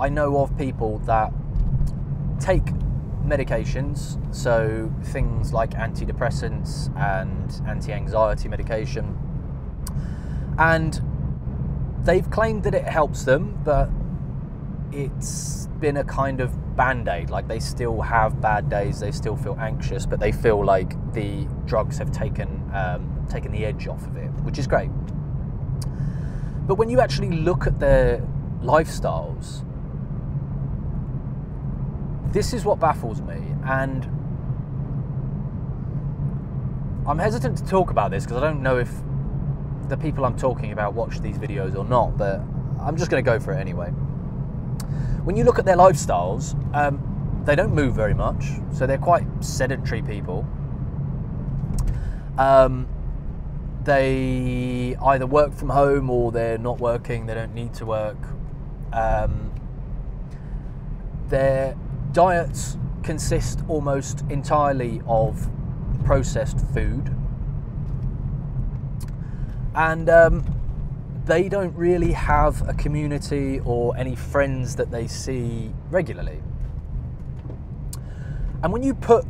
I know of people that take medications, so things like antidepressants and anti-anxiety medication, and they've claimed that it helps them, but it's been a kind of band-aid. Like, they still have bad days, they still feel anxious, but they feel like the drugs have taken the edge off of it, which is great. But when you actually look at their lifestyles, this is what baffles me, and I'm hesitant to talk about this because I don't know if the people I'm talking about watch these videos or not, but I'm just going to go for it anyway. When you look at their lifestyles, they don't move very much, so they're quite sedentary people. They either work from home or they're not working, they don't need to work. Their diets consist almost entirely of processed food, and they don't really have a community or any friends that they see regularly. And when you put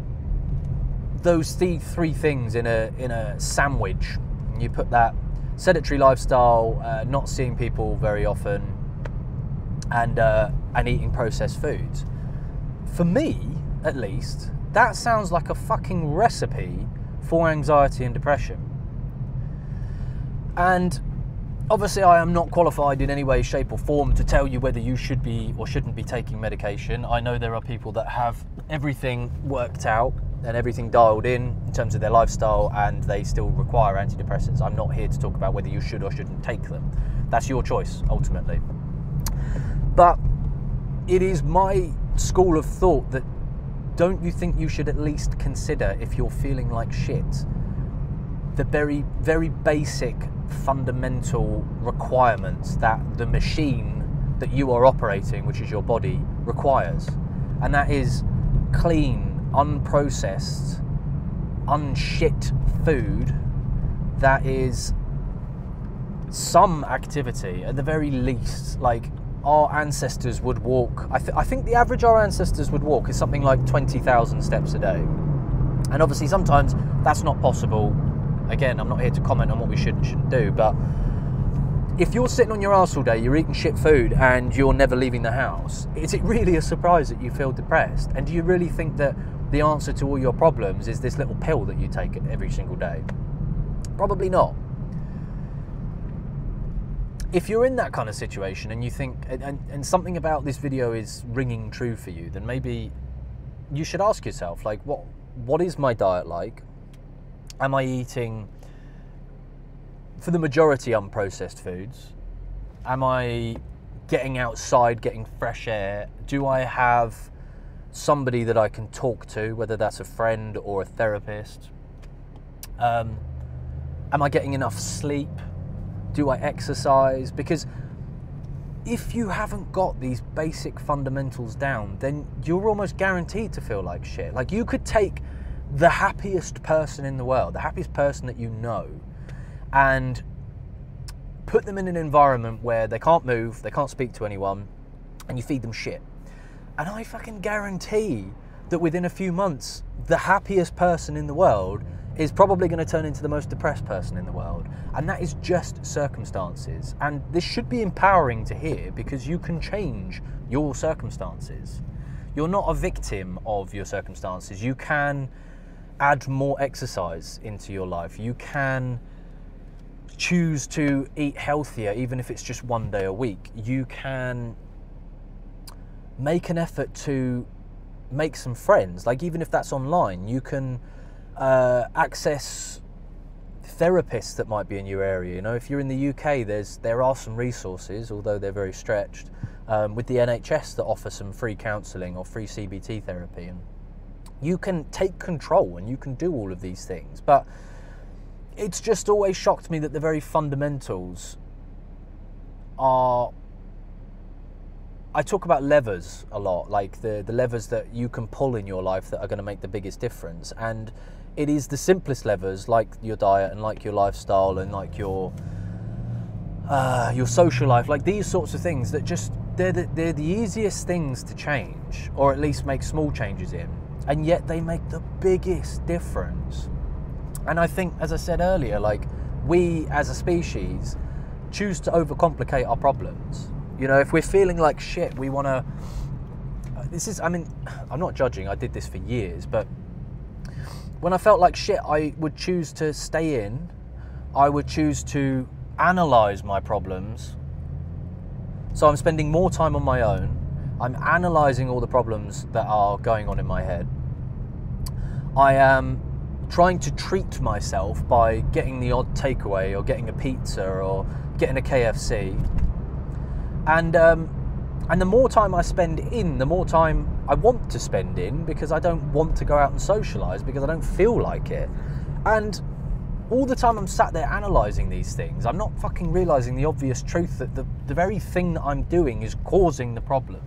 those three things in a sandwich, you put that sedentary lifestyle, not seeing people very often, and eating processed foods, for me, at least, that sounds like a fucking recipe for anxiety and depression. And obviously I am not qualified in any way, shape or form to tell you whether you should be or shouldn't be taking medication. I know there are people that have everything worked out and everything dialed in terms of their lifestyle, and they still require antidepressants. I'm not here to talk about whether you should or shouldn't take them. That's your choice, ultimately. But it is my school of thought that, don't you think you should at least consider, if you're feeling like shit, the very, very basic fundamental requirements that the machine that you are operating, which is your body, requires? And that is clean, unprocessed, unshit food that is some activity at the very least. Like, our ancestors would walk, I think the average our ancestors would walk is something like 20,000 steps a day. And obviously sometimes that's not possible. Again, I'm not here to comment on what we should and shouldn't do, but if you're sitting on your arse all day, you're eating shit food and you're never leaving the house, is it really a surprise that you feel depressed? And do you really think that the answer to all your problems is this little pill that you take every single day? Probably not. If you're in that kind of situation and you think, and something about this video is ringing true for you, then maybe you should ask yourself, like, what is my diet like? Am I eating, for the majority, unprocessed foods? Am I getting outside, getting fresh air? Do I have somebody that I can talk to, whether that's a friend or a therapist? Am I getting enough sleep? Do I exercise? Because if you haven't got these basic fundamentals down, then you're almost guaranteed to feel like shit. Like, you could take the happiest person in the world, the happiest person that you know, and put them in an environment where they can't move, they can't speak to anyone, and you feed them shit. And I fucking guarantee that within a few months, the happiest person in the world is probably going to turn into the most depressed person in the world. And that is just circumstances. And this should be empowering to hear, because you can change your circumstances. You're not a victim of your circumstances. You can add more exercise into your life. You can choose to eat healthier, even if it's just one day a week. You can make an effort to make some friends, like, even if that's online. You can access therapists that might be in your area. You know, if you're in the UK, there are some resources, although they're very stretched, with the NHS that offer some free counselling or free CBT therapy, and you can take control and you can do all of these things. But it's just always shocked me that the very fundamentals are, I talk about levers a lot, like the levers that you can pull in your life that are going to make the biggest difference. And it is the simplest levers, like your diet and like your lifestyle and like your social life, like these sorts of things that just they're the easiest things to change, or at least make small changes in, and yet they make the biggest difference. And I think, as I said earlier, like, we as a species choose to overcomplicate our problems. You know, if we're feeling like shit, we want to... I mean, I'm not judging, I did this for years, but when I felt like shit, I would choose to stay in. I would choose to analyse my problems. So I'm spending more time on my own. I'm analysing all the problems that are going on in my head. I am trying to treat myself by getting the odd takeaway, or getting a pizza, or getting a KFC. And the more time I spend in, the more time I want to spend in, because I don't want to go out and socialise, because I don't feel like it. And all the time I'm sat there analysing these things, I'm not fucking realising the obvious truth that the very thing that I'm doing is causing the problem.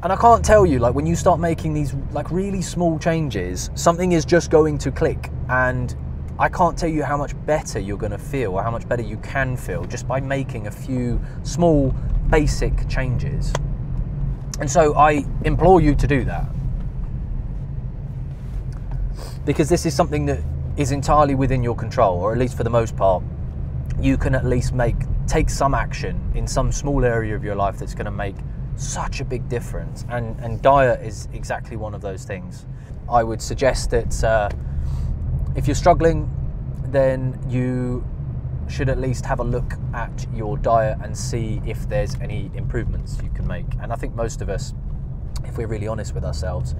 And I can't tell you, like, when you start making these like really small changes, something is just going to click, and I can't tell you how much better you're going to feel, or how much better you can feel, just by making a few small basic changes. And so I implore you to do that, because this is something that is entirely within your control, or at least for the most part. You can at least take some action in some small area of your life that's going to make such a big difference, and diet is exactly one of those things. I would suggest that if you're struggling, then you should at least have a look at your diet and see if there's any improvements you can make. And I think most of us, if we're really honest with ourselves,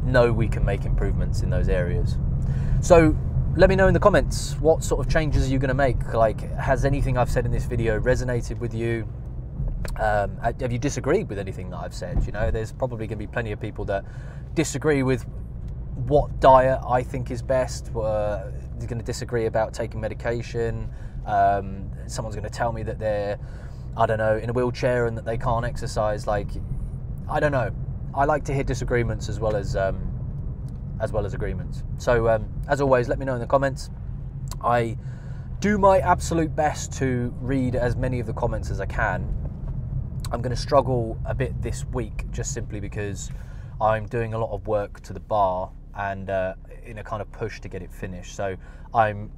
know we can make improvements in those areas. So let me know in the comments, what sort of changes are you going to make? Like, has anything I've said in this video resonated with you? Have you disagreed with anything that I've said? You know, there's probably going to be plenty of people that disagree with what diet I think is best. They're going to disagree about taking medication. Someone's going to tell me that they're, I don't know, in a wheelchair and that they can't exercise. Like, I don't know. I like to hear disagreements as well as agreements. So as always, let me know in the comments. I do my absolute best to read as many of the comments as I can. I'm going to struggle a bit this week, just simply because I'm doing a lot of work to the bar, and in a kind of push to get it finished. So I'm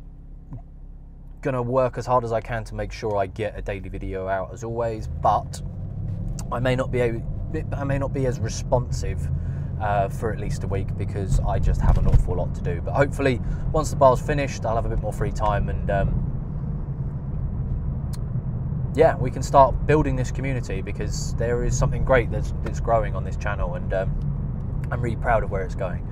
going to work as hard as I can to make sure I get a daily video out, as always, but I may not be as responsive for at least a week, because I just have an awful lot to do. But hopefully once the bar's finished, I'll have a bit more free time, and yeah, we can start building this community, because there is something great that's growing on this channel, and I'm really proud of where it's going.